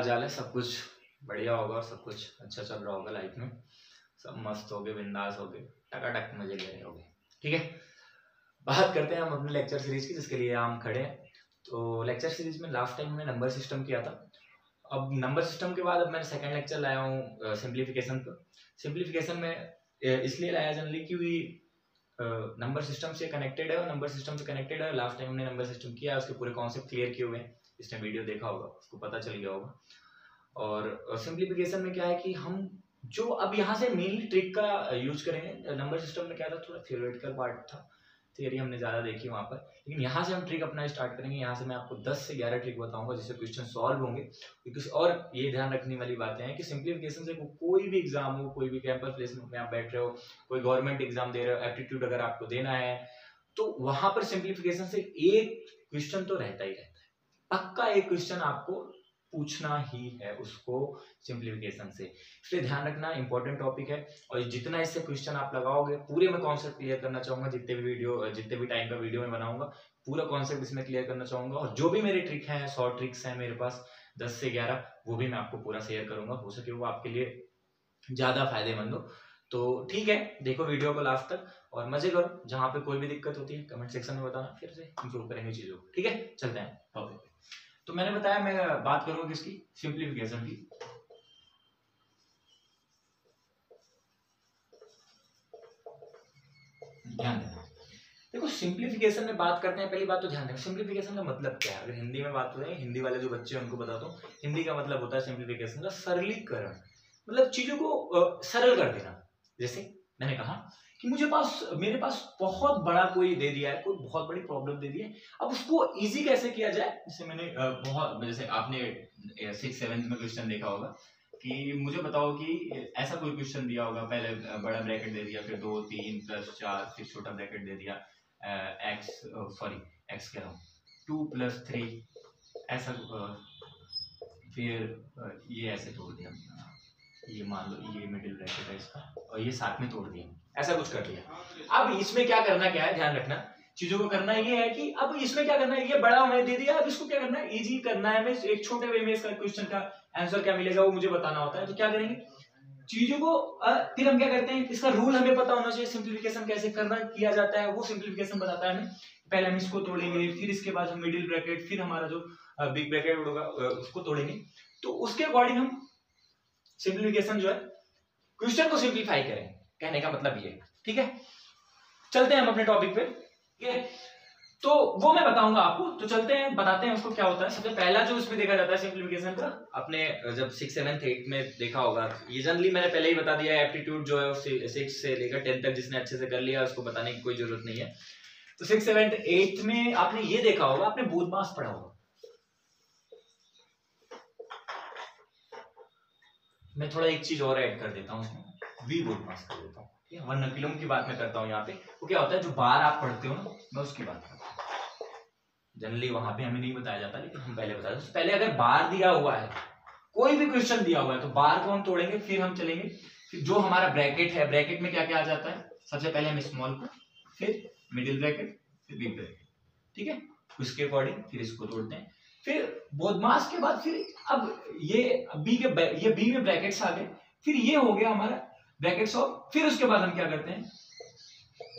चाल है? सब कुछ बढ़िया होगा और सब कुछ अच्छा चल रहा होगा लाइफ में। सब मस्त हो गए, बिंदास हो गए, टकाटक मजे ले रहे होगे। ठीक है, बात करते हैं हम अपने लेक्चर सीरीज की जिसके लिए हम खड़े हैं। तो लेक्चर सीरीज में लास्ट टाइम हमने नंबर सिस्टम किया था। अब नंबर सिस्टम के बाद अब मैंने सेकंड लेक्चर लाया हूँ सिंप्लीफिकेशन पर। सिंप्लीफिकेशन में इसलिए लाया जनरली क्योंकि नंबर सिस्टम से कनेक्टेड है और नंबर सिस्टम से कनेक्टेड है। लास्ट टाइम हमने नंबर सिस्टम किया, उसके पूरे कॉन्सेप्ट क्लियर किए हुए हैं। इसने वीडियो देखा होगा, उसको पता चल गया होगा। और सिंप्लीफिकेशन में क्या है कि हम जो अब यहाँ से मेनली ट्रिक का यूज करेंगे। नंबर सिस्टम में क्या था, थोड़ा थियोरेटिकल पार्ट था, थियरी हमने ज़्यादा देखी वहाँ पर, लेकिन यहाँ से हम ट्रिक अपना स्टार्ट करेंगे। यहाँ से मैं आपको 10 से 11 ट्रिक बताऊंगा जिससे क्वेश्चन सॉल्व होंगे। और ये ध्यान रखने वाली बातें हैं कि सिंप्लीफिकेशन से कोई भी एग्जाम हो, कोई भी कैंपस प्लेसमेंट में आप बैठ रहे हो, कोई गवर्नमेंट एग्जाम दे रहे हो, एप्टीट्यूड अगर आपको देना है तो वहां पर सिंप्लीफिकेशन से एक क्वेश्चन तो रहता ही रहता है। पक्का एक क्वेश्चन आपको पूछना ही है उसको सिंप्लीफिकेशन से, इसलिए ध्यान रखना इंपॉर्टेंट टॉपिक है। और जितना इससे क्वेश्चन आप लगाओगे, पूरे में कॉन्सेप्ट क्लियर करना चाहूंगा। जितने भी टाइम का वीडियो में बनाऊंगा पूरा कॉन्सेप्ट इसमें क्लियर करना चाहूंगा। और जो भी मेरे ट्रिक हैं, शॉर्ट ट्रिक्स हैं मेरे पास 10 से 11, वो भी मैं आपको पूरा शेयर करूंगा। हो सके वो आपके लिए ज्यादा फायदेमंद हो। तो ठीक है, देखो वीडियो को लास्ट तक और मजे करो। जहां पे कोई भी दिक्कत होती है कमेंट सेक्शन में बताना, फिर से इंप्रूव करेंगे चीजों को। ठीक है, चलते हैं टॉपिक पे। तो मैंने बताया मैं बात करूंगा किसकी, सिंप्लीफिकेशन की। ध्यान देना, देखो सिंप्लीफिकेशन में बात करते हैं। पहली बात तो ध्यान देना, सिंप्लीफिकेशन का मतलब क्या है। अगर हिंदी में बात करें, हिंदी वाले जो बच्चे हैं उनको बताता हूँ, हिंदी का मतलब होता है सिंप्लीफिकेशन का सरलीकरण। मतलब चीजों को सरल कर देना। जैसे मैंने कहा कि मेरे पास बहुत बड़ा कोई दे दिया है, कोई बहुत बड़ी प्रॉब्लम दे दी है, अब उसको इजी कैसे किया जाए। जैसे मैंने जैसे आपने 6th-7th में क्वेश्चन देखा होगा कि मुझे बताओ कि ऐसा कोई क्वेश्चन दिया होगा, पहले बड़ा ब्रैकेट दे दिया, फिर 2 3 + 4, फिर छोटा ब्रैकेट दे दिया, एक्स कह रहा हूँ 2 + 3 ऐसा, फिर ये ऐसे तोड़ दिया, ये मान लो ये मिडिल ब्रैकेट है इसका और ये साथ में तोड़ दिया, ऐसा कुछ कर दिया। अब इसमें क्या करना, क्या है ध्यान रखना चीजों को। करना ये है कि अब इसमें क्या करना है, ये बड़ा हमें दे दिया, अब इसको क्या करना है, इजी करना है हमें। एक छोटे वे में इसका क्वेश्चन का आंसर क्या मिलेगा वो मुझे बताना होता है। तो क्या करेंगे चीजों को, फिर हम क्या करते हैं, इसका रूल हमें पता होना चाहिए। सिंप्लीफिकेशन कैसे करना किया जाता है वो सिंप्लीफिकेशन बताता है हमें। पहले हम इसको तोड़ेंगे, फिर इसके बाद हम मिडिल ब्रैकेट, फिर हमारा जो बिग ब्रैकेट होगा उसको तोड़ेंगे। तो उसके अकॉर्डिंग हम सिंप्लीफिकेशन जो है क्वेश्चन को सिंप्लीफाई करें, कहने का मतलब ये। ठीक है, चलते हैं हम अपने टॉपिक पे। ठीक है, तो वो मैं बताऊंगा आपको। तो चलते हैं, बताते हैं उसको क्या होता है। सबसे पहला जो उसमें देखा जाता है सिंप्लीफिकेशन का, आपने जब 6th 7th 8th में देखा होगा, ये जनरली मैंने पहले ही बता दिया है। एप्टीट्यूड जो है 6 से लेकर 10 तक जिसने अच्छे से कर लिया उसको बताने की कोई जरूरत नहीं है। तो 6th 7th 8th में आपने ये देखा होगा, आपने बोधमास पढ़ा होगा। मैं थोड़ा एक चीज और ऐड कर देता हूँ उसमें, वी बोधमास कर देता हूँ। वर्नक्यूलम की बात मैं करता हूँ यहाँ पे। वो क्या होता है, जो बार आप पढ़ते हो ना, मैं उसकी बात करता हूँ। जनरली वहां पे हमें नहीं बताया जाता, लेकिन हम पहले बताते हैं। पहले अगर बार दिया हुआ है, कोई भी क्वेश्चन दिया हुआ है, तो बार को हम तोड़ेंगे, फिर हम चलेंगे। फिर जो हमारा ब्रैकेट है, ब्रैकेट में क्या क्या आ जाता है, सबसे पहले हम स्मॉल को, फिर मिडिल ब्रैकेट, फिर बिग ब्रैकेट। ठीक है, उसके अकॉर्डिंग फिर इसको तोड़ते हैं। फिर बोधमास के बाद फिर अब ये बी में ब्रैकेट्स आ गए, फिर ये हो गया हमारा ब्रैकेट्स ऑफ। फिर उसके बाद हम क्या करते हैं,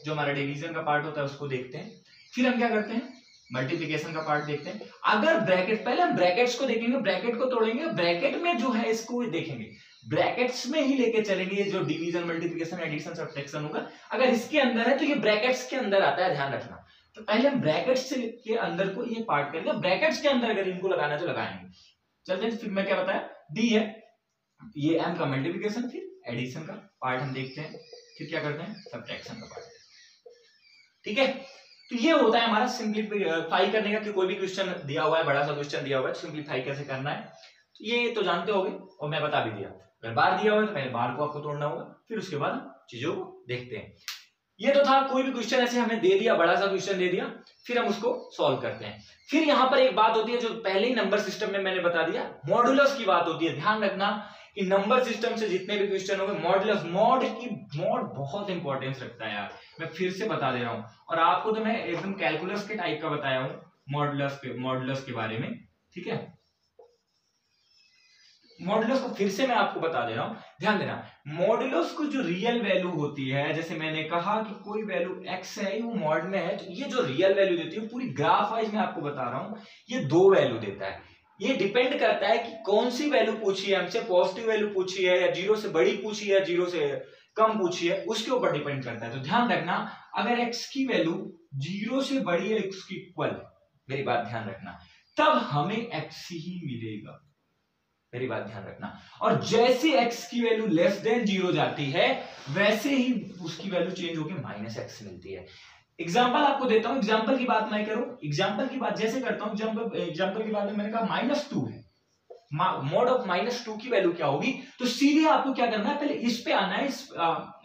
जो हमारा डिवीजन का पार्ट होता है उसको देखते हैं। फिर हम क्या करते हैं, मल्टीप्लिकेशन का पार्ट देखते हैं। अगर ब्रैकेट, पहले हम ब्रैकेट्स को देखेंगे, ब्रैकेट को तोड़ेंगे, ब्रैकेट में जो है इसको देखेंगे, ब्रैकेट्स में ही लेके चलेंगे। ये जो डिवीजन, मल्टीप्लिकेशन, एडिशन, सब्ट्रैक्शन होगा, अगर इसके अंदर है तो ये ब्रैकेट्स के अंदर आता है, ध्यान रखना। तो पहले हम ब्रैकेट्स के अंदर को ये पार्ट करेंगे, ब्रैकेट्स के अंदर अगर इनको लगाना तो लगाएंगे। चलते हैं, फिर मैं क्या बताया, डी है ये एम का मल्टीप्लिकेशन, फिर एडिशन का पार्ट हम देखते हैं, फिर क्या करते हैं, सब्ट्रैक्शन का पार्ट। ठीक है, तो ये होता है हमारा सिंप्लीफाई करने का। कि कोई भी क्वेश्चन दिया हुआ है, बड़ा सा क्वेश्चन दिया हुआ है, सिंप्लीफाई कैसे करना है, तो ये तो जानते होगे और मैं बता भी दिया। अगर बार दिया हुआ है तो पहले बार को आपको तोड़ना होगा, फिर उसके बाद चीजों को देखते हैं। ये तो था, कोई भी क्वेश्चन ऐसे हमें दे दिया, बड़ा सा क्वेश्चन दे दिया, फिर हम उसको सॉल्व करते हैं। फिर यहाँ पर एक बात होती है जो पहले ही नंबर सिस्टम में मैंने बता दिया, मॉडुलस की बात होती है। ध्यान रखना कि नंबर सिस्टम से जितने भी क्वेश्चन होंगे, मॉडुलस, मॉड बहुत इंपॉर्टेंस रखता है यार, मैं फिर से बता दे रहा हूं। और आपको तो मैं एकदम कैलकुलस के टाइप का बताया हूं मॉडुलस के बारे में। ठीक है, मॉडुलस को फिर से मैं आपको बता दे रहा हूं, ध्यान देना। मॉडुलस को जो रियल वैल्यू होती है, जैसे मैंने कहा कि कोई वैल्यू x है वो मॉड में है, तो ये जो रियल वैल्यू देती है पूरी ग्राफ वाइज मैं आपको बता रहा हूं, ये 2 वैल्यू देता है। ये डिपेंड करता है कि कौन सी वैल्यू पूछी है हमसे, पॉजिटिव वैल्यू पूछी है या 0 से बड़ी पूछी है, 0 से कम पूछी है, उसके ऊपर डिपेंड करता है। तो ध्यान रखना, अगर x की वैल्यू 0 से बड़ी है x की इक्वल, मेरी बात ध्यान रखना, तब हमें x ही मिलेगा, मेरी बात ध्यान रखना। और जैसे x की वैल्यू लेस देन 0 जाती है, वैसे ही उसकी वैल्यू चेंज होकर -x मिलती है। एग्जाम्पल आपको देता हूं, एग्जाम्पल की बात मैं करूं, एग्जाम्पल की बात जैसे करता हूं, एग्जाम्पल की बात में मैंने कहा -2 है, मॉड ऑफ -2 की वैल्यू क्या होगी, तो सीधे आपको क्या करना है, पहले इस पे आना है,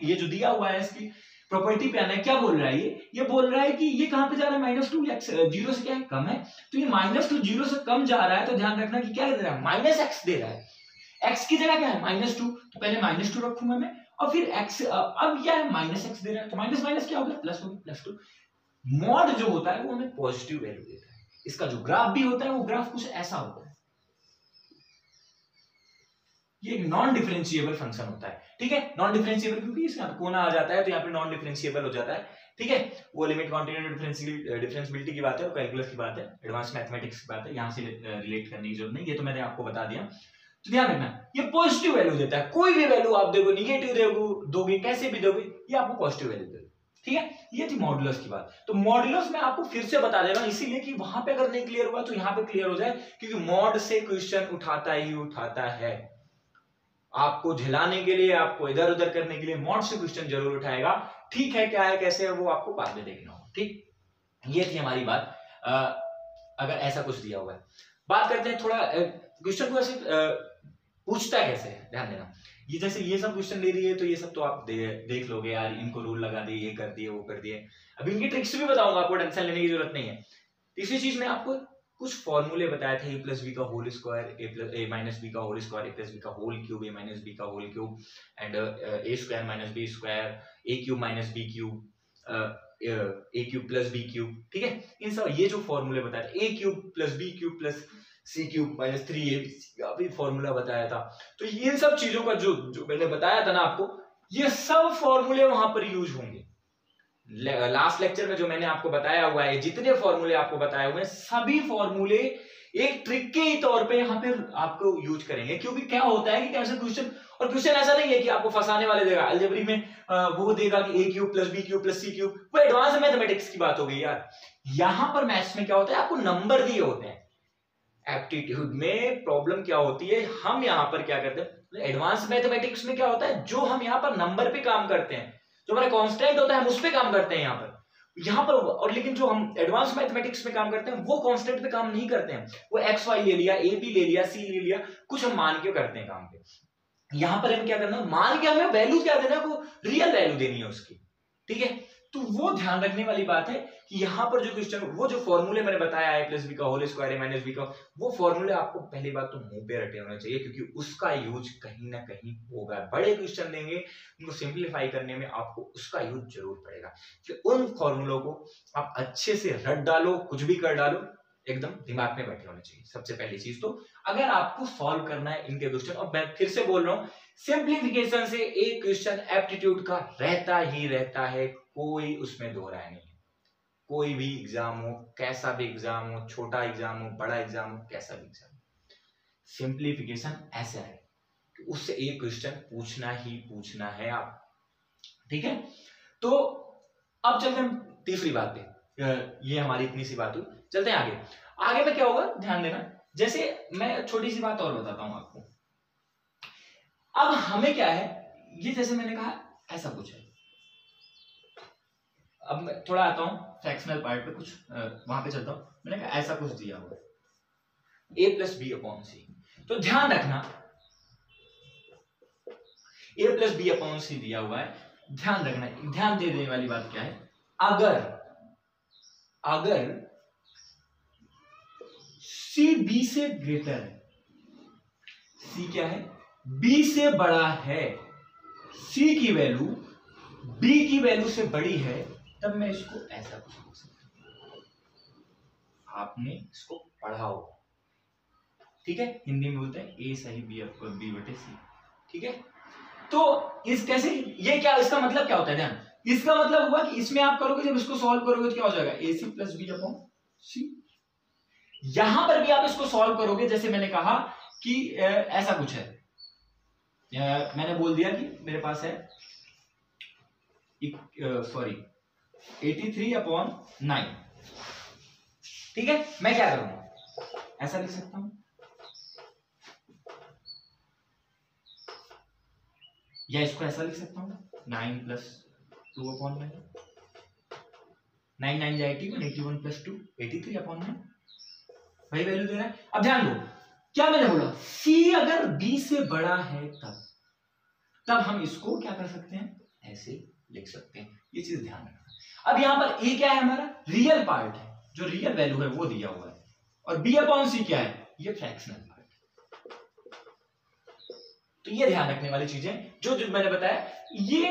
ये जो दिया हुआ है इसकी प्रॉपर्टी पे आना है। क्या बोल रहा है ये बोल रहा है कि ये कहां पे जा रहा है, -2 x 0 से क्या है, कम है, तो ये -2 0 से कम जा रहा है, तो ध्यान रखना कि क्या दे रहा है, -x दे रहा है। x की जगह क्या है, -2, तो पहले -2 रखूंगा मैं, और फिर x अब क्या है, -x दे रहा है, तो माइनस माइनस क्या हो गया, प्लस हो गया, +2। मॉड जो होता है वो हमें पॉजिटिव वैल्यू देता है, इसका जो ग्राफ भी होता है वो ग्राफ कुछ ऐसा होता है, ये एक नॉन डिफरेंशिएबल फंक्शन होता है, ठीक है, नॉन डिफरेंशिएबल क्योंकि इसका कोना आ जाता है तो यहाँ पे नॉन डिफरेंशिएबल हो जाता है, ठीक है। वो लिमिट कॉन्टिन्यूटी डिफरेंशिबिलिटी की बात है, कैलकुलस की बात है, एडवांस मैथमेटिक्स की बात है, यहाँ से रिलेट करने की जरूरत नहीं, ये तो मैंने आपको बता दिया। तो ध्यान रखना, ये पॉजिटिव वैल्यू देता है, कोई भी वैल्यू आप देखो, निगेटिव दोगे, कैसे भी दोगे, ये आपको पॉजिटिव वैल्यू देगा, ठीक है। ये थी मॉडुलस की बात। तो मॉडुलस मैं आपको फिर से बता दे रहा हूं, इसीलिए कि वहां पे अगर नहीं क्लियर हुआ तो यहाँ पे क्लियर हो जाए, क्योंकि मॉड से क्वेश्चन उठाता ही उठाता है, आपको झिलाने के लिए, आपको इधर उधर करने के लिए मॉड से क्वेश्चन जरूर उठाएगा, ठीक है। क्या है कैसे है वो आपको बाद में देखना होगा, ठीक। ये थी हमारी बात, अगर ऐसा कुछ दिया हुआ है। बात करते हैं थोड़ा क्वेश्चन को ऐसे पूछता कैसे है, ध्यान देना। ये जैसे ये सब क्वेश्चन ले रही है तो ये सब तो आप देख लोगे यार, इनको रूल लगा दिए, ये कर दिए, वो कर दिए, अब इनकी ट्रिक्स भी बताऊंगा, आपको टेंशन लेने की जरूरत नहीं है। तीसरी चीज में आपको कुछ फॉर्मूले बताए थे, a + b का होल स्क्वायर, a - b का होल स्क्वायर, a + b का होल क्यूब, a - b का whole cube, and a square - b square, a cube - b cube, a cube + b cube, ठीक है। इन सब ये जो फॉर्मूले बताए थे, a cube + b cube + c cube - 3ab का भी फॉर्मूला बताया था। तो ये सब चीजों का जो मैंने बताया था ना आपको, ये सब फॉर्मूले वहां पर यूज होंगे। लास्ट लेक्चर में जो मैंने आपको बताया हुआ है, जितने फॉर्मूले आपको बताए हुए हैं, सभी फॉर्मूले एक ट्रिक के तौर पे यहाँ पे आपको यूज करेंगे, क्योंकि क्या होता है कि कैसे क्वेश्चन, और क्वेश्चन ऐसा नहीं है कि आपको फंसाने वाले देगा, अलजेब्री में वो देगा कि a cube + b cube + c cube, वो एडवांस मैथमेटिक्स की बात हो गई यार। यहां पर मैथ्स में क्या होता है, आपको नंबर दिए होते हैं। एप्टीट्यूड में प्रॉब्लम क्या होती है, हम यहां पर क्या करते हैं, एडवांस मैथमेटिक्स में क्या होता है, जो हम यहां पर नंबर पे काम करते हैं, जो हमारा कांस्टेंट होता है हम उस पे काम करते हैं यहां पर, और लेकिन जो हम एडवांस मैथमेटिक्स में काम करते हैं वो कांस्टेंट पे काम नहीं करते हैं, वो एक्स वाई ले लिया, ए बी ले लिया, सी ले लिया, कुछ हम मान के करते हैं काम पे। यहां पर हम क्या करना, मान के हमें वैल्यू क्या देना है, वो रियल वैल्यू देनी है उसकी, ठीक है। तो वो ध्यान रखने वाली बात है कि यहां पर जो क्वेश्चन, वो जो फॉर्मूले मैंने बताया a + b का होल स्क्वायर, a - b का, वो फॉर्मूले आपको पहली बात तो मुंह पे रटे होने चाहिए, क्योंकि उसका यूज कहीं ना कहीं होगा। बड़े क्वेश्चन देंगे, उनको सिंप्लीफाई करने में आपको उसका यूज जरूर पड़ेगा, कि उन फॉर्मूलों को आप अच्छे से रट डालो, कुछ भी कर डालो, एकदम दिमाग में बैठे होने चाहिए, सबसे पहली चीज। तो अगर आपको सॉल्व करना है इनके क्वेश्चन, और मैं फिर से बोल रहा हूं, सिंप्लीफिकेशन से एक क्वेश्चन एप्टीट्यूड का रहता ही रहता है, कोई उसमें दो राय नहीं है। कोई भी एग्जाम हो, कैसा भी एग्जाम हो, छोटा एग्जाम हो, बड़ा एग्जाम हो, कैसा भी एग्जाम हो, सिंप्लीफिकेशन ऐसा है कि उससे एक क्वेश्चन पूछना ही पूछना है आप, ठीक है। तो अब चलते हैं तीसरी बात पे, ये हमारी इतनी सी बात हुई, चलते हैं आगे में क्या होगा, ध्यान देना। जैसे मैं छोटी सी बात और बताता हूं आपको, अब हमें क्या है, ये जैसे मैंने कहा ऐसा कुछ है, अब मैं थोड़ा आता हूं फ्रैक्शनल पार्ट पे, कुछ वहां पे चलता हूं। मैंने कहा ऐसा कुछ दिया हुआ है, a + b/c, तो ध्यान रखना a + b/c दिया हुआ है, ध्यान रखना, ध्यान दे देने वाली बात क्या है, अगर c b से ग्रेटर है, c क्या है, b से बड़ा है, c की वैल्यू b की वैल्यू से बड़ी है, तब मैं इसको ऐसा कुछ लिख सकता हूं, आपने इसको पढ़ा होगा, ठीक है, हिंदी में बोलते हैं ए सही बी बटे सी। ठीक है, तो इस कैसे, ये क्या, इसका मतलब क्या होता है, ध्यान, इसका मतलब हुआ कि इसमें आप करोगे, जब इसको सॉल्व करोगे तो क्या हो जाएगा, ए सी प्लस बी अपॉन सी। यहां पर भी आप इसको सॉल्व करोगे, जैसे मैंने कहा कि ऐसा कुछ है, मैंने बोल दिया कि मेरे पास है सॉरी 83/9। ठीक है, मैं क्या करूंगा, ऐसा लिख सकता हूं, या इसको ऐसा लिख सकता हूं 9 + 2/9, 9 9 जाए 81, 81 + 2 83/9, वही वैल्यू दे रहा है। अब ध्यान दो, क्या मैंने बोला, C अगर B से बड़ा है तब हम इसको क्या कर सकते हैं, ऐसे लिख सकते हैं, ये चीज ध्यान रखना। अब यहां पर A क्या है, हमारा रियल पार्ट है, जो रियल वैल्यू है वो दिया हुआ है, और B/C क्या है, ये फ्रैक्शनल पार्ट। तो ये ध्यान रखने वाली चीजें जो मैंने बताया, ये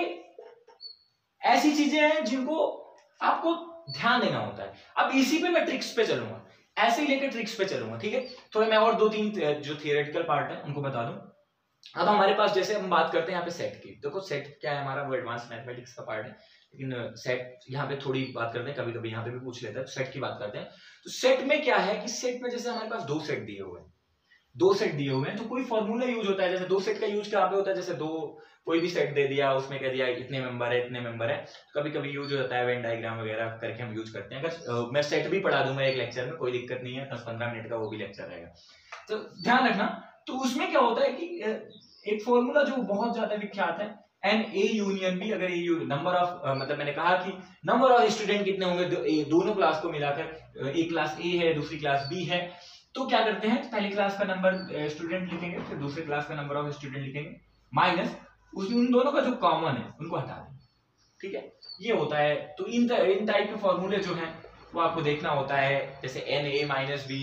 ऐसी चीजें हैं जिनको आपको ध्यान देना होता है। अब इसी पे मैं ट्रिक्स पे चलूंगा, ऐसे ही लेकर ट्रिक्स पे चलूंगा। ठीक है, थोड़े मैं और 2-3 जो थियोरेटिकल पार्ट है उनको बता दूं। अब हमारे पास, जैसे हम बात करते हैं यहाँ पे सेट की, देखो सेट क्या है, हमारा वो एडवांस मैथमेटिक्स का पार्ट है, लेकिन सेट यहाँ पे थोड़ी बात करते हैं, कभी कभी यहाँ पे भी पूछ लेता है, तो सेट की बात करते हैं। तो सेट में क्या है कि सेट में जैसे हमारे पास 2 सेट दिए हुए हैं, 2 सेट दिए हुए हैं, तो कोई फॉर्मूला यूज होता है। जैसे 2 सेट का यूज क्या पे होता है, जैसे कोई भी सेट दे दिया, उसमें कह दिया इतने मेंबर है, इतने मेंबर है, कभी कभी यूज हो जाता है वेन डायग्राम वगैरह करके हम यूज करते हैं। अगर मैं सेट भी पढ़ा दूंगा एक लेक्चर में, कोई दिक्कत नहीं है, 10-15 मिनट का वो भी लेक्चर रहेगा, तो ध्यान रखना। तो उसमें क्या होता है कि एक फॉर्मूला जो बहुत ज्यादा विख्यात है, एन ए यूनियन बी। अगर ए नंबर ऑफ मतलब मैंने कहा कि नंबर ऑफ स्टूडेंट कितने होंगे दोनों क्लास को मिलाकर, एक क्लास ए है दूसरी क्लास बी है, तो क्या करते हैं, पहली क्लास का नंबर स्टूडेंट लिखेंगे, फिर दूसरी क्लास का नंबर ऑफ स्टूडेंट लिखेंगे, माइनस उन दोनों का जो कॉमन है उनको हटा देंगे। ठीक है, ये होता है। तो इन टाइप के फॉर्मूले जो हैं वो आपको देखना होता है। जैसे एन ए माइनस बी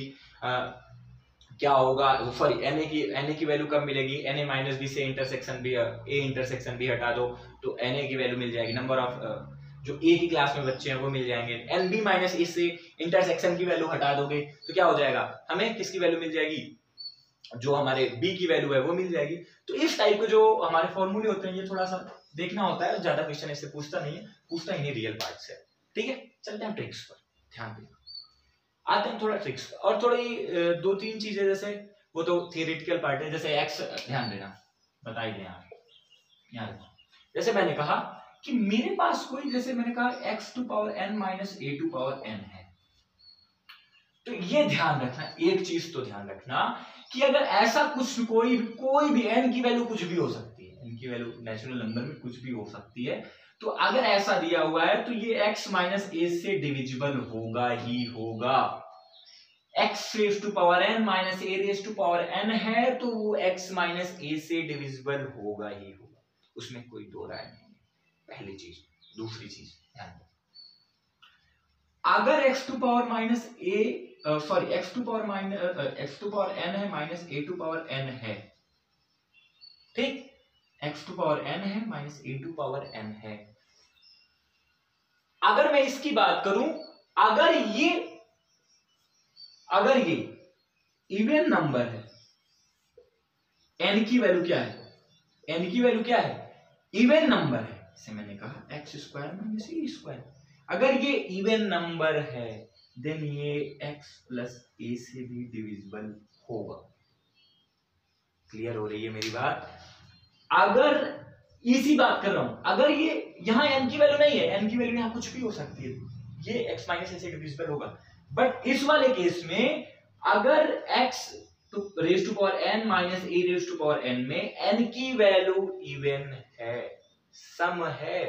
क्या होगा, सॉरी एन ए की वैल्यू कब मिलेगी, एन ए माइनस बी से intersection B, A intersection B हटा दो तो एन ए की वैल्यू मिल जाएगी, नंबर ऑफ जो ए की क्लास में बच्चे हैं वो मिल जाएंगे। एन बी माइनस ए से इंटरसेक्शन की वैल्यू हटा दोगे तो क्या हो जाएगा, हमें किसकी वैल्यू मिल जाएगी, जो हमारे बी की वैल्यू है वो मिल जाएगी। तो इस टाइप के जो हमारे फॉर्मूले होते हैं, ये थोड़ा सा देखना होता है, ज्यादा क्वेश्चन इससे पूछता ही नहीं रियल पार्ट से। ठीक है, चलते हैं ट्रिक्स पर, ध्यान देना, आते हैं थोड़ा ट्रिक्स पर। और थोड़ी 2-3 चीजें, जैसे वो तो थियोरेटिकल पार्ट है, जैसे एक्स, ध्यान देना, बताइए यहाँ जैसे मैंने कहा कि मेरे पास कोई, जैसे मैंने कहा x⁴n - a⁴n है, तो ये ध्यान रखना, एक चीज तो ध्यान रखना कि अगर ऐसा कुछ कोई भी n की वैल्यू कुछ भी हो सकती है, n की वैल्यू नेचुरल नंबर में कुछ भी हो सकती है, तो अगर ऐसा दिया हुआ है तो ये x - a से डिविजिबल होगा ही होगा। x⁴n - a⁴n है तो वो x - a से डिविजिबल होगा ही होगा, उसमें कोई दो राय नहीं है, पहली चीज। दूसरी चीज ध्यान दो, अगर x⁴n है माइनस a⁴n है, ठीक, x⁴n है माइनस a⁴n है, अगर मैं इसकी बात करूं, अगर ये इवन नंबर है, n की वैल्यू क्या है, इवन नंबर है, जैसे मैंने कहा x² - a², अगर ये इवन नंबर है देन ये x + a से भी डिविजिबल होगा। क्लियर हो रही है मेरी बात? अगर इसी बात कर रहा हूं, अगर ये यहां n की वैल्यू नहीं है, n की वैल्यू यहां कुछ भी हो सकती है, ये x - a से डिविजिबल होगा। बट इस वाले केस में अगर x⁴n - a⁴n में n की वैल्यू इवन है, सम है,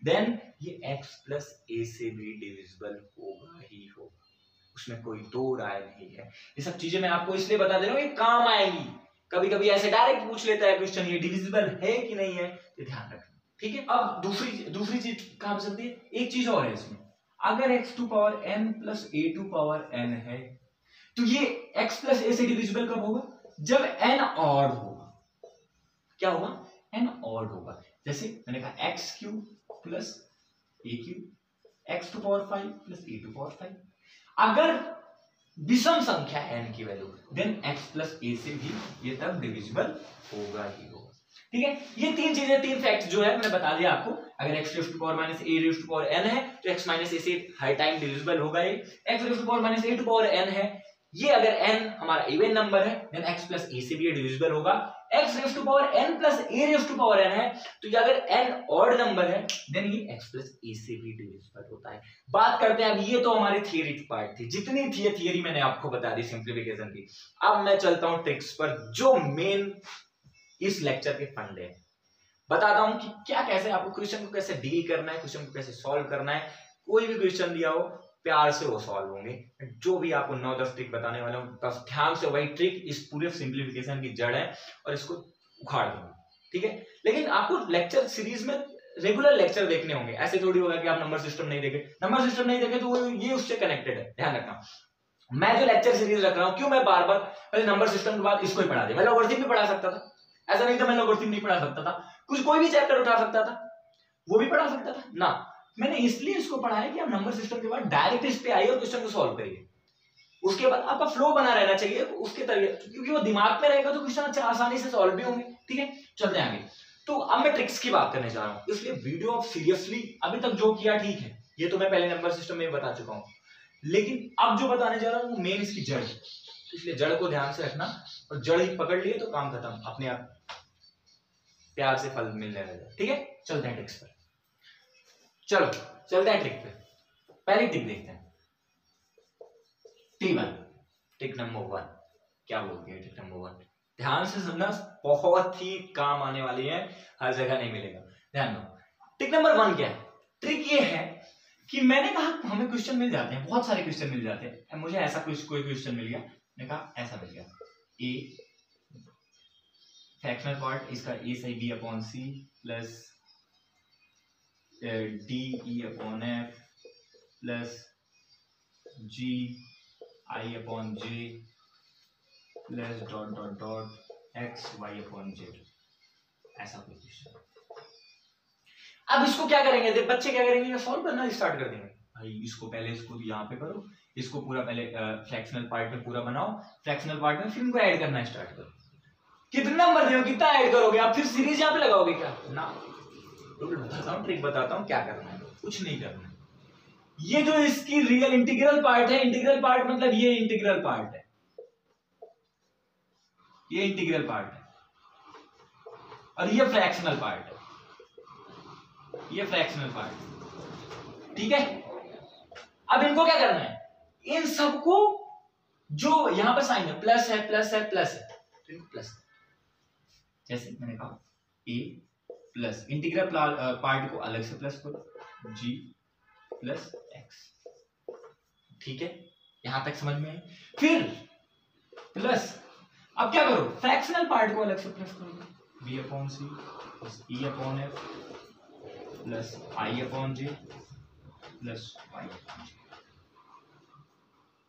देन ये x + a से भी डिविजिबल होगा ही होगा, उसमें कोई दो राय नहीं है। ये सब चीजें मैं आपको इसलिए बता दे रहा हूं, ये काम आएंगी। कभी कभी ऐसे डायरेक्ट पूछ लेता है क्वेश्चन, ये डिविजिबल है कि नहीं है, ये ध्यान रखना। ठीक है, अब दूसरी चीज कहां पे चलती है, एक चीज और है इसमें, अगर x⁴n + a⁴n है तो ये x + a से डिविजिबल कब होगा, जब n ऑड होगा। क्या होगा, n ऑड होगा। जैसे मैंने कहा x³ + a³ x⁵ + a⁵ अगर विषम संख्या है n की value, then x plus a से भी ये तब डिविजिबल होगा ही होगा। ठीक है, ये तीन चीजें, तीन फैक्ट्स जो है मैंने बता दिया आपको। अगर x raise to power minus a raise to power n है तो x माइनस a से हर टाइम डिविजिबल होगा ये। x raise to power minus a to power n है, ये अगर n हमारा इवन नंबर है देन x प्लस a से भी ये डिविजिबल होगा। x raise to power n plus a raise to power n है तो ये अगर n ऑड नंबर है देन ये x प्लस a से भी डिविजिबल होता है। बात करते हैं अब, ये तो हमारी थियरी पार्ट थी, जितनी थी थियरी मैंने आपको बता दी सिंप्लीफिकेशन की। अब मैं चलता हूं ट्रिक्स पर, जो मेन इस लेक्चर के फंड है। बताता हूं कि क्या कैसे आपको क्वेश्चन को कैसे डील करना है, क्वेश्चन को कैसे सॉल्व करना है। कोई भी क्वेश्चन दिया हो प्यार से वो सॉल्व होंगे। जो भी आपको 9-10 ट्रिक बताने वाला हूं, बस ध्यान से वही ट्रिक इस पूरे सिंप्लीफिकेशन की जड़ है और इसको उखाड़ दूंगा। ठीक है, लेकिन आपको लेक्चर सीरीज में रेगुलर लेक्चर देखने होंगे। ऐसे थोड़ी होगा कि आप नंबर सिस्टम नहीं देखे, नंबर सिस्टम नहीं देखे तो वो ये उससे कनेक्टेड है, ध्यान रखना। मैं जो लेक्चर सीरीज रख रहा हूं, क्यों मैं बार बार पहले नंबर सिस्टम के बाद इसको ही पढ़ा दिया। मैं लॉगरिथम भी पढ़ा सकता था, ऐसा नहीं था मैं लॉगरिथम नहीं पढ़ा सकता था। कुछ कोई भी चैप्टर उठा सकता था, वो भी पढ़ा सकता था ना। मैंने इसलिए इसको पढ़ाया कि आप नंबर सिस्टम के बाद डायरेक्ट इस पे आइए और क्वेश्चन को सॉल्व करिए। उसके बाद आपका फ्लो बना रहना चाहिए उसके तरीके, क्योंकि वो दिमाग में रहेगा तो क्वेश्चन अच्छा आसानी से सॉल्व भी होंगे। ठीक है, चलते हैं आगे। तो अब मैं ट्रिक्स की बात करने जा रहा हूं, इसलिए वीडियो आप सीरियसली अभी तक जो किया ठीक है, ये तो मैं पहले नंबर सिस्टम में बता चुका हूं, लेकिन अब जो बताने जा रहा हूं वो मेन इसकी जड़ है, इसलिए जड़ को ध्यान से रखना। और जड़ ही पकड़ लिए तो काम खत्म, अपने आप प्यार से फल मिलने लगेगा। ठीक है, चलते हैं ट्रिक्स पर। चलो चलते हैं ट्रिक पे। पहली ट्रिक देखते हैं, T1, ट्रिक नंबर 1। क्या बोलती है ट्रिक नंबर 1? ध्यान से सुनना, बहुत ही काम आने वाली है, हर जगह नहीं मिलेगा, ध्यान दो। ट्रिक नंबर 1 क्या है? ट्रिक ये है कि मैंने कहा हमें क्वेश्चन मिल जाते हैं, बहुत सारे क्वेश्चन मिल जाते हैं। मुझे ऐसा कोई क्वेश्चन मिल गया, मैंने कहा ऐसा मिल गया, ए फ्रैक्शनल पार्ट इसका a सही b upon c plus d e upon f plus g i upon j plus dot dot dot x y upon z, ऐसा कोई क्वेश्चन। अब इसको क्या करेंगे, बच्चे क्या करेंगे, सॉल्व करना स्टार्ट कर देंगे। भाई इसको पहले इसको यहाँ पे करो, इसको पूरा पहले फ्रैक्शनल पार्ट में पूरा बनाओ, फ्रैक्शनल पार्ट में फिर इनको ऐड करना स्टार्ट करो। कितना नंबर दे, कितना ऐड करोगे आप, फिर सीरीज यहाँ पे लगाओगे क्या ना। तो बताता हूँ, ट्रिक बताता हूँ क्या करना है, कुछ नहीं करना है। ये जो इसकी रियल इंटीग्रल पार्ट है, इंटीग्रल पार्ट मतलब ये इंटीग्रल पार्ट है, ये इंटीग्रल पार्ट है, और ये फ्रैक्शनल पार्ट है, ये फ्रैक्शनल पार्ट। ठीक है, अब इनको क्या करना है, इन सबको जो यहां पर साइन है, प्लस है प्लस है प्लस है, तो इनको प्लस, जैसे मैंने कहा a प्लस इंटीग्रल पार्ट को अलग से प्लस करो, g प्लस x। ठीक है, यहां तक समझ में है। फिर प्लस, अब क्या करो, फ्रैक्शनल पार्ट को अलग से प्लस करो, b upon c plus e upon f plus i upon j plus y upon j।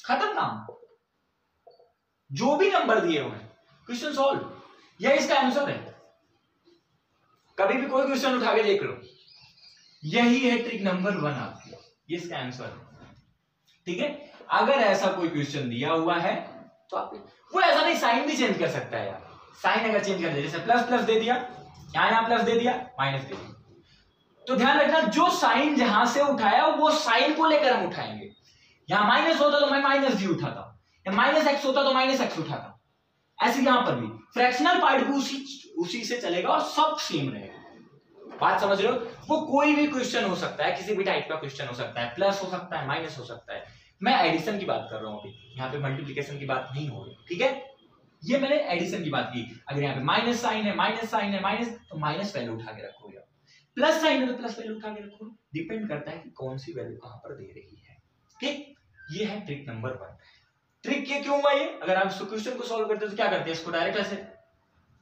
खत्म काम। जो भी नंबर दिए हुए हैं क्वेश्चन सॉल्व, यह इसका आंसर है। कभी भी कोई क्वेश्चन उठा के देख लो, यही है ट्रिक नंबर 1 आपकी, ये इसका आंसर है। ठीक है, अगर ऐसा कोई क्वेश्चन दिया हुआ है तो आप वो ऐसा नहीं, साइन भी चेंज कर सकता है यार। साइन अगर चेंज कर दे, जैसे प्लस प्लस दे दिया, यहां प्लस दे दिया, माइनस दे दिया, तो ध्यान रखना जो साइन जहां से उठाया वो साइन को लेकर हम उठाएंगे। यहां माइनस होता तो मैं माइनस जी उठाता, या माइनस एक्स होता तो माइनस एक्स उठाता। ऐसे यहां पर भी फ्रैक्शनल पार्ट भी उसी से चलेगा और सब सेम रहेगा। बात समझ रहे हो? वो कोई भी क्वेश्चन हो सकता है, किसी भी टाइप का क्वेश्चन हो सकता है, प्लस हो सकता है, माइनस हो सकता है। मैं एडिशन की बात कर रहा हूं अभी, यहाँ पे मल्टीप्लिकेशन की बात नहीं हो रही। ठीक है, ये मैंने एडिशन की बात की। अगर यहाँ पे माइनस साइन है, माइनस साइन है, माइनस, तो माइनस वैल्यू उठा के रखोगे, प्लस साइन है तो प्लस वैल्यू उठा के रखो। डिपेंड करता है कि कौन सी वैल्यू कहां पर दे रही है। ठीक, ये है ट्रिक नंबर 1। ट्रिक ये क्यों हुआ ये, अगर आप इसको क्वेश्चन को सॉल्व करते हो तो क्या करते हैं, इसको डायरेक्ट ऐसे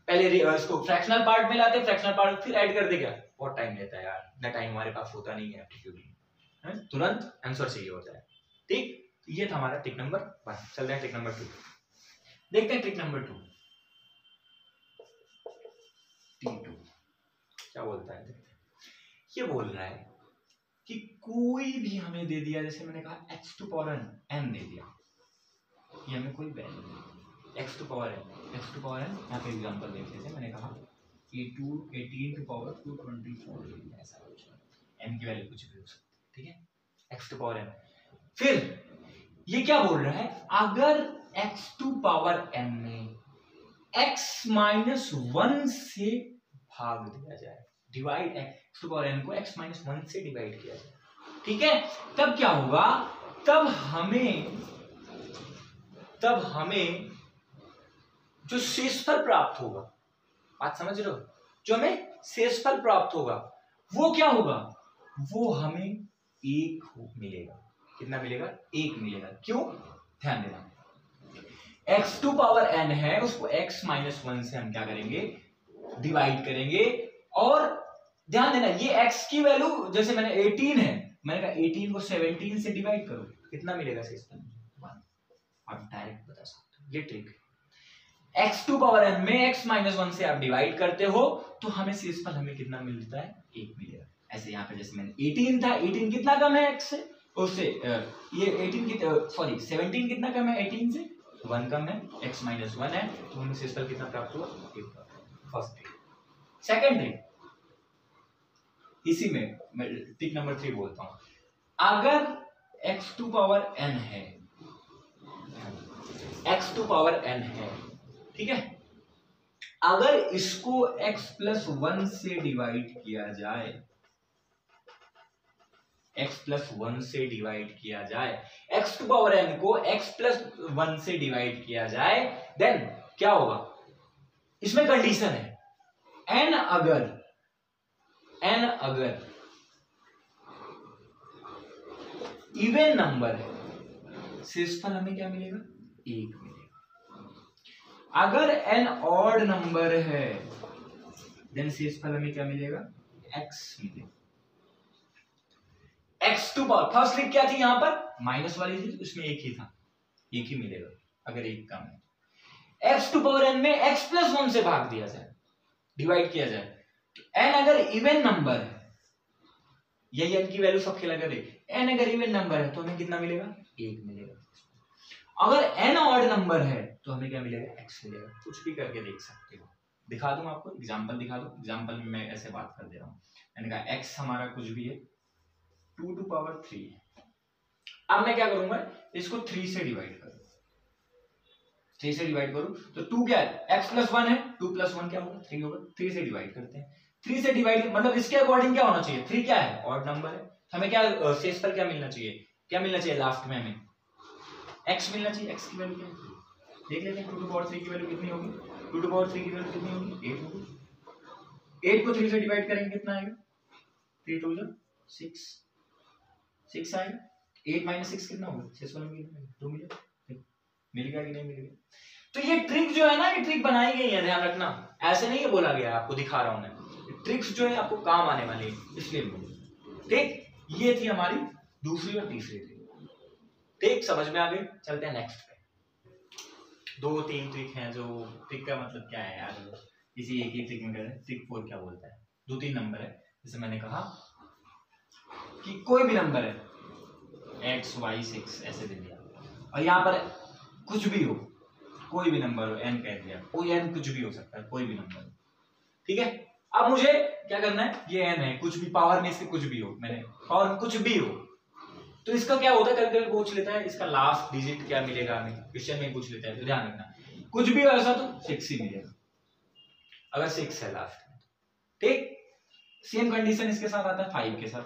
पहले इसको फ्रैक्शनल पार्ट में लाते हैं, फ्रैक्शनल पार्ट फिर ऐड कर दे। क्या बहुत टाइम लेता है यार, इतना टाइम हमारे पास होता नहीं है एप्टीट्यूड में, तुरंत आंसर चाहिए होता है। ठीक, ये था हमारा ट्रिक नंबर 1। चलते हैं ट्रिक नंबर 2, देखते हैं ट्रिक नंबर 2 T2 क्या बोलता है। ये बोल रहा है कि कोई भी हमें दे दिया, जैसे मैंने कहा x टू पावर n दे दिया, ये हमें कोई value x to power n, x to power n यहाँ पे एग्जांपल देख लेते हैं। मैंने कहा 18 टू पावर 224 ऐसा कुछ, n की वैल्यू कुछ भी हो सकती है, ठीक है, x टू पावर n। फिर ये क्या बोल रहा है, अगर x टू पावर n में x माइनस 1 से भाग दिया जाए, divide x to power n को x माइनस 1 से डिवाइड किया जाए, ठीक है, तब क्या होगा, तब हमें जो शेषफल प्राप्त होगा, बात समझ रहे हो, जो हमें शेषफल प्राप्त होगा वो क्या होगा, वो हमें 1 मिलेगा। कितना मिलेगा, 1 मिलेगा। क्यों, ध्यान देना, x टू पावर n है, उसको x माइनस 1 से हम क्या करेंगे, डिवाइड करेंगे। और ध्यान देना, ये x की वैल्यू जैसे मैंने 18 है, मैंने कहा 18 को 17 से डिवाइड करो, कितना मिलेगा शेषफल, 1। आप डायरेक्ट बता सकते हो, ये ट्रिक है। x टू पावर n में x माइनस 1 से आप डिवाइड करते हो तो हमें शेषफल हमें कितना मिलता है, 1 मिलेगा। ऐसे यहाँ पे जैसे मैंने 18 था, 18 कितना कम है x से, उससे ये 17 कितना कम है 18 से, 1 कम है, x माइनस 1 है, तो हमें शेषफल कितना प्राप्त हुआ, 1। First trick. सेकंड ट्रिक, इसी में मैं ट्रिक नंबर 3 बोलता हूं, अगर x टू पावर n है, x टू पावर n है, ठीक है, अगर इसको x प्लस 1 से डिवाइड किया जाए, x प्लस 1 से डिवाइड किया जाए, x टू पावर n को x प्लस 1 से डिवाइड किया जाए, देन क्या होगा, इसमें कंडीशन है, n अगर इवन नंबर है, शेषफल हमें क्या मिलेगा, 1 मिलेगा। अगर n ऑड नंबर है, देन शेषफल हमें क्या मिलेगा, x मिलेगा। x to power, first trick क्या थी यहां पर, माइनस वाली थी, उसमें 1 ही था, 1 ही मिलेगा अगर 1 कम है। x टू पावर n में x प्लस 1 से भाग दिया जाए, डिवाइड किया जाए, तो n अगर इवन नंबर है, यही n की वैल्यू सब खेला करे, n अगर इवन नंबर है तो हमें कितना मिलेगा, 1 मिलेगा। अगर n ऑड नंबर है तो हमें क्या मिलेगा, x मिलेगा। कुछ भी करके देख सकते हो, दिखा दूं आपको, एग्जांपल दिखा दूं, एग्जांपल में मैं ऐसे बात कर दे रहा हूं, मैंने कहा x हमारा कुछ भी है, 2 टू पावर 3 है। अब मैं क्या करूंगा, इसको 3 से डिवाइड करूं, 3 से डिवाइड करूं तो 2 क्या है, x प्लस 1 है, 2 प्लस 1 क्या होगा, 3 होगा, 3 से डिवाइड करते हैं। 3 से डिवाइड मतलब इसके अकॉर्डिंग क्या होना चाहिए, 3 क्या है, ऑड नंबर है, हमें क्या शेषफल क्या मिलना चाहिए, क्या मिलना चाहिए लास्ट में, हमें x मिलना चाहिए। x की वैल्यू क्या है, देख लेते हैं, 2 टू पावर 3 की वैल्यू कितनी होगी, 2 टू पावर 3 की वैल्यू कितनी होगी, 8 होगी। 8 को 3 से डिवाइड करेंगे कितना आएगा, 3 2 6 आएगा। 8 माइनस 6 कितना होगा, शेषफल में कितना, 2 मिलेगा, मिल गया कि नहीं मिल गया। तो ये ट्रिक जो है ना, ये ट्रिक बनाई गई है, ध्यान रखना, ऐसे नहीं है बोला गया, आपको दिखा रहा हूं मैं, ट्रिक्स जो है आपको काम आने वाली है, इसलिए बोल, ठीक। ये थी हमारी दूसरी और तीसरी ट्रिक, ठीक, समझ में आ गई। चलते हैं नेक्स्ट पे, 2-3 ट्रिक हैं, जो ट्रिक का मतलब क्या है यार, इसी एक ही ट्रिक में कर रहे हैं। ट्रिक 4 क्या बोलता है, 2-3 नंबर है, जैसे मैंने कहा कि कोई भी नंबर है, x y 6 ऐसे दे दिया, और यहाँ पर कुछ भी हो, कोई भी नंबर हो, n कह दिया, कोई n कुछ भी हो सकता है, कोई भी नंबर, ठीक है। अब मुझे क्या करना है, ये n है, कुछ भी पावर में इसके कुछ भी हो, मैंने पावर में कुछ भी हो, तो इसका क्या होता है, कभी कभी पूछ लेता है इसका लास्ट डिजिट क्या मिलेगा, हमें क्वेश्चन में पूछ लेता है, तो ध्यान रखना, कुछ भी हो ऐसा तो 6 ही मिलेगा, अगर 6 है लास्ट में, ठीक। सेम कंडीशन इसके साथ आता है 5 के साथ,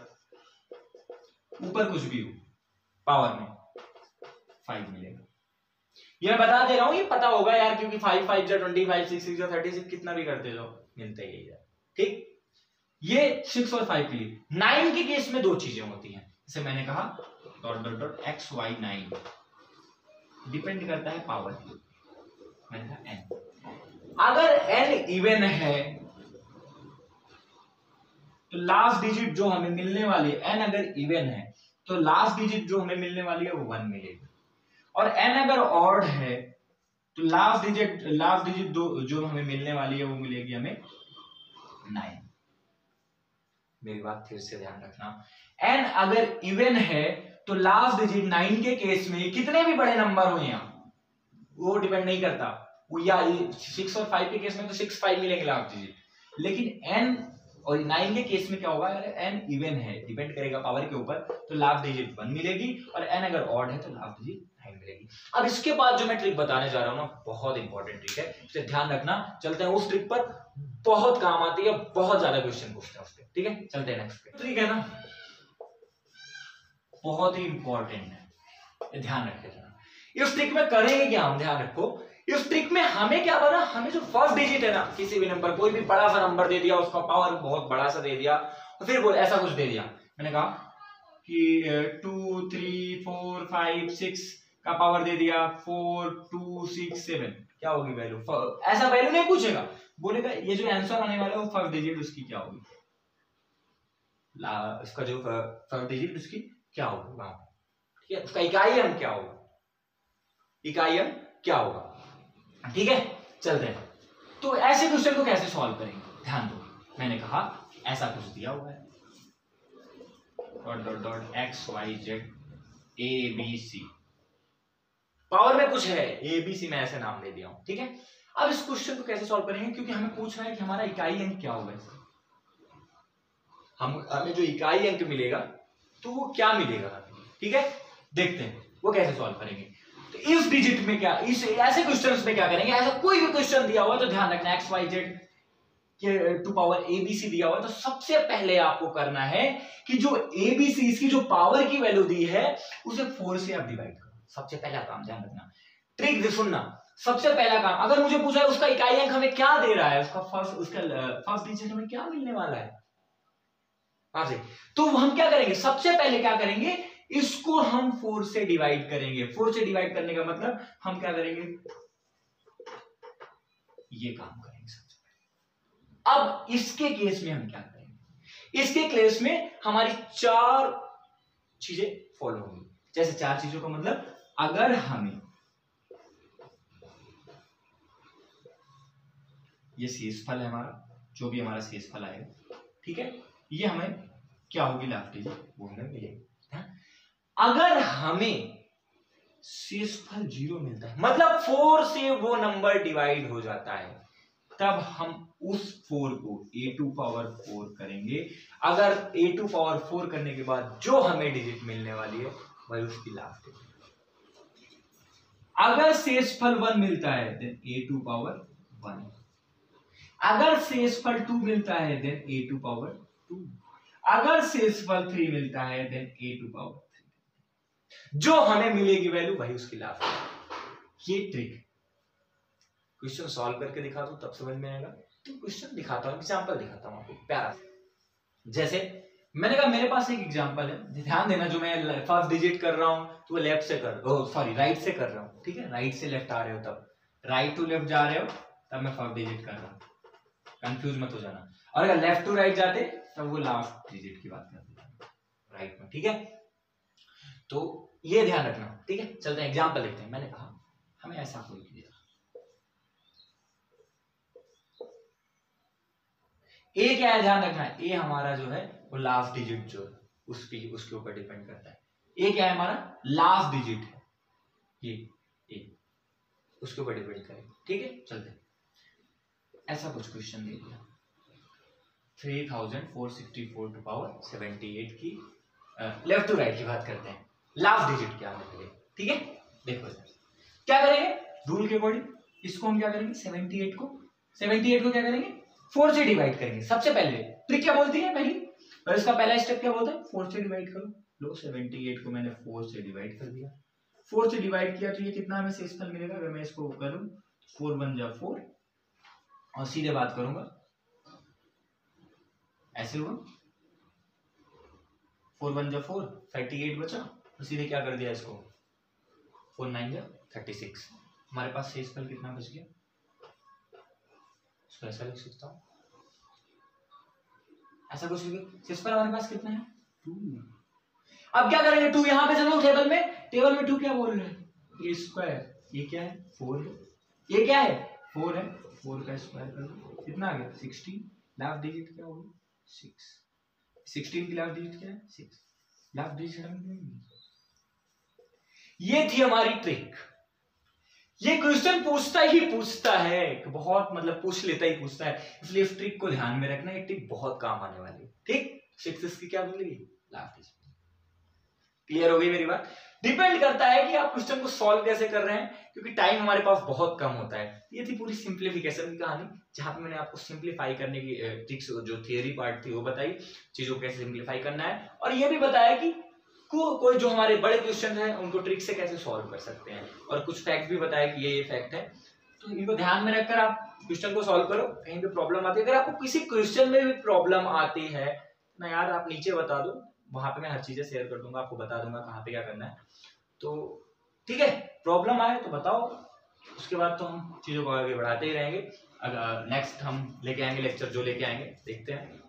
ऊपर कुछ भी हो पावर में 5 मिलेगा। ये मैं बता दे रहा हूं, ये पता होगा यार, क्योंकि 5 5 जा 25, 6 6 जा 36, कितना भी करते जाओ मिलता ही है, ठीक। ये 6 और 5 के लिए। 9 के केस में 2 चीजें होती हैं, जैसे मैंने कहा dot dot dot x y 9 depend करता है पावर की, मैंने कहा n, अगर n इवन है तो लास्ट डिजिट जो हमें मिलने वाली है, n अगर इवन है तो लास्ट डिजिट जो हमें मिलने वाली है वो 1 मिलेगी, और n अगर ऑड है तो लास्ट डिजिट जो हमें मिलने वाली है वो मिलेगी हमें 9। मेरी बात फिर से ध्यान रखना, n अगर इवन है तो लास्ट डिजिट 9 के केस में कितने भी बड़े नंबर हो, यहाँ वो डिपेंड नहीं करता, वो या 6 और 5 के केस में तो 6 5 मिलेंगे लास्ट डिजिट, लेकिन n और 9 के केस में क्या होगा, अगर n इवन है, डिपेंड करेगा पावर के ऊपर, तो लास्ट डिजिट 1 मिलेगी, और n अगर ऑड है तो लास्ट डिजिट 9 मिलेगी। अब इसके बाद जो मैं ट्रिक बताने जा रहा हूं ना, बहुत इंपॉर्टेंट ट्रिक है, इसे ध्यान रखना। चलते हैं उस ट्रिक पर, बहुत काम आती है, बहुत ज्यादा क्वेश्चन पूछते हैं उस पर, ठीक है। चलते हैं नेक्स्ट पे। ट्रिक है ना, बहुत ही इंपॉर्टेंट है, ध्यान रखिएगा। इस ट्रिक में करेंगे क्या हम, ध्यान रखो। इस ट्रिक में हमें क्या बना, हमें जो फर्स्ट डिजिट है ना, किसी भी नंबर, कोई भी बड़ा सा नंबर दे दिया, उसका पावर बहुत बड़ा सा दे दिया, और फिर बोल ऐसा कुछ दे दिया, मैंने कहा कि 2 3 4 5 6 का पावर दे दिया 4 2 6 7, क्या होगी वैल्यू, ऐसा वैल्यू नहीं पूछेगा, बोलेगा ये जो आंसर आने वाला है वो फर्स्ट डिजिट उसकी क्या होगी, इसका जो फर्स्ट डिजिट उसकी क्या होगा, ठीक है, उसका इकाई अंक क्या होगा, इकाई अंक क्या होगा, ठीक है। चलते हैं, तो ऐसे क्वेश्चन को कैसे सॉल्व करेंगे, ध्यान दो। मैंने कहा ऐसा कुछ दिया हुआ है, dot dot dot X Y Z A B C, power में कुछ है, ए बी सी में ऐसे नाम दे दिया हूं, ठीक है। अब इस क्वेश्चन को कैसे सॉल्व करेंगे, क्योंकि हमें पूछना है कि हमारा इकाई अंक क्या होगा, हमें जो इकाई अंक मिलेगा तो वो क्या मिलेगा, ठीक है। देखते हैं वो कैसे सॉल्व करेंगे। तो इस डिजिट में क्या, इस ऐसे क्वेश्चंस में क्या करेंगे, ऐसा कोई भी क्वेश्चन दिया हुआ तो ध्यान रखना, एक्स वाई जेड के टू पावर एबीसी दिया हुआ, तो सबसे पहले आपको करना है कि जो एबीसी, इसकी जो पावर की वैल्यू दी है उसे 4 से आप डिवाइड करो, सबसे पहला काम, ध्यान रखना। ट्रिक सुनना, सबसे पहला काम, अगर मुझे पूछा है उसका इकाई अंक हमें क्या दे रहा है, उसका फर्स्ट डिजिट हमें क्या मिलने वाला है, तो हम क्या करेंगे, सबसे पहले क्या करेंगे, इसको हम 4 से डिवाइड करेंगे। 4 से डिवाइड करने का मतलब हम क्या करेंगे, ये काम करेंगे सबसे पहले। अब इसके केस में हम क्या करेंगे, इसके केस में हमारी 4 चीजें फॉलो होंगी। जैसे 4 चीजों का मतलब, अगर हमें ये शेषफल है हमारा, जो भी हमारा शेषफल आएगा, ठीक है, ये हमें क्या होगी लास्ट डिजिट, वो हमें मिलेगी। अगर हमें शेषफल 0 मिलता है, मतलब 4 से वो नंबर डिवाइड हो जाता है, तब हम उस 4 को a2 पावर 4 करेंगे। अगर a2 पावर 4 करने के बाद जो हमें डिजिट मिलने वाली है वही उसकी लास्ट डिजिट। अगर शेषफल 1 मिलता है देन a2 पावर 1, अगर शेषफल 2 मिलता है देन a2 पावर 2, अगर शेषफल 3 मिलता है देन a2 पावर 3, जो हमें मिलेगी वैल्यू वही उसकी लास्ट। ये ट्रिक, क्वेश्चन सॉल्व करके दिखा दो तब समझ में आएगा। तो क्वेश्चन दिखाता हूं, एग्जांपल दिखाता हूं आपको प्यारा। जैसे मैंने कहा मेरे पास एक एग्जांपल है, ध्यान देना, जो मैं फर्स्ट डिजिट कर रहा हूं तो लेफ्ट से राइट से कर रहा हूं, ठीक है। राइट से लेफ्ट आ रहे हो तब, राइट टू लेफ्ट जा रहे हो तब मैं फर्स्ट डिजिट कर रहा हूं, कंफ्यूज मत हो जाना। और अगर लेफ्ट टू राइट जाते तब वो लास्ट डिजिट की बात करते हैं राइट में, ठीक है। तो ये ध्यान रखना, ठीक है। चलते हैं एग्जांपल देखते हैं। मैंने कहा हमें ऐसा कोई दिया, ए क्या है, ध्यान रखना है, ए हमारा जो है वो लास्ट डिजिट जो है उसके ऊपर डिपेंड करता है। ए क्या है, हमारा लास्ट डिजिट है, ये ए उसके ऊपर डिपेंड करेगा, ठीक है। चलते हैं, ऐसा कुछ क्वेश्चन दे दिया, 3464 टू पावर 78 की लेफ्ट टू राइट की बात करते हैं, लास्ट डिजिट क्या है, ठीक है। देखो क्या करेंगे, रूल के अकॉर्डिंग इसको हम क्या करेंगे, 78 को क्या करेंगे, 4 से डिवाइड करेंगे। सबसे पहले ट्रिक क्या बोलती है पहली, और इसका पहला स्टेप क्या बोलता है, 4 से डिवाइड करो। लो 78 को मैंने 4 से डिवाइड कर दिया, 4 से डिवाइड किया तो ये कितना हमें शेषफल मिलेगा, अगर मैं इसको करूं 4 1 जा 4, और सीधे बात करूंगा ऐसे हुआ, 4 1 जा 4, 38 बचा, और सीधे क्या कर दिया इसको, 4 9 जा 36, हमारे पास शेषफल कितना बच गया, इसको ऐसा लिख सकता हूं, ऐसा कुछ शेषफल हमारे पास कितना है 2। अब क्या करेंगे, 2 यहां पे चलो टेबल में 2 क्या बोल रहे हैं, ए स्क्वायर, ये क्या है 4 है, ये क्या है 4 है, 4 का स्क्वायर कर दो, कितना आ गया 16, लास्ट डिजिट क्या होगी 6, 16 की लास्ट डिजिट क्या है 6, लास्ट डिजिट हमें ये थी हमारी ट्रिक। ये क्वेश्चन पूछता है, बहुत मतलब पूछ लेता ही पूछता है, इसलिए इस ट्रिक को ध्यान में रखना, ये ट्रिक बहुत काम आने वाली है। ठीक, 6 की क्या बोली, लास्ट। क्लियर हो गई मेरी बात। डिपेंड करता है कि आप क्वेश्चन को सॉल्व कैसे कर रहे हैं, क्योंकि टाइम हमारे पास बहुत कम होता है। ये थी पूरी सिंप्लीफिकेशन की कहानी, जहां पे मैंने आपको सिंप्लीफाई करने की ट्रिक्स, जो थियरी पार्ट थी वो बताई, चीजों को कैसे सिंप्लीफाई करना है, और ये भी बताया कि कोई जो हमारे बड़े क्वेश्चन है उनको ट्रिक से कैसे सॉल्व कर सकते हैं, और कुछ फैक्ट भी बताया कि ये फैक्ट है। तो इनको ध्यान में रखकर आप क्वेश्चन को सॉल्व करो। कहीं पे प्रॉब्लम आती है, अगर आपको किसी क्वेश्चन में भी प्रॉब्लम आती है ना यार, आप नीचे बता दो, वहां पे मैं हर चीजें शेयर कर दूंगा, आपको बता दूंगा कहाँ पे क्या करना है। तो ठीक है, प्रॉब्लम आए तो बताओ, उसके बाद तो हम चीजों को आगे बढ़ाते ही रहेंगे। अगर नेक्स्ट हम लेके आएंगे लेक्चर, जो लेके आएंगे देखते हैं।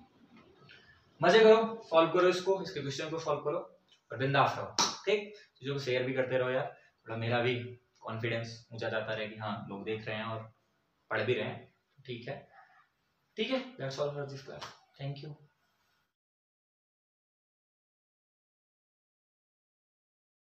मजे करो, सॉल्व करो इसको, इसके क्वेश्चन को सॉल्व करो और बिंदास रहो। ठीक, चीजों को शेयर भी करते रहो यार, थोड़ा मेरा भी कॉन्फिडेंस ऊंचा जाता रहे कि हाँ लोग देख रहे हैं और पढ़ भी रहे हैं। ठीक है, ठीक है, that's all for this class. Thank you.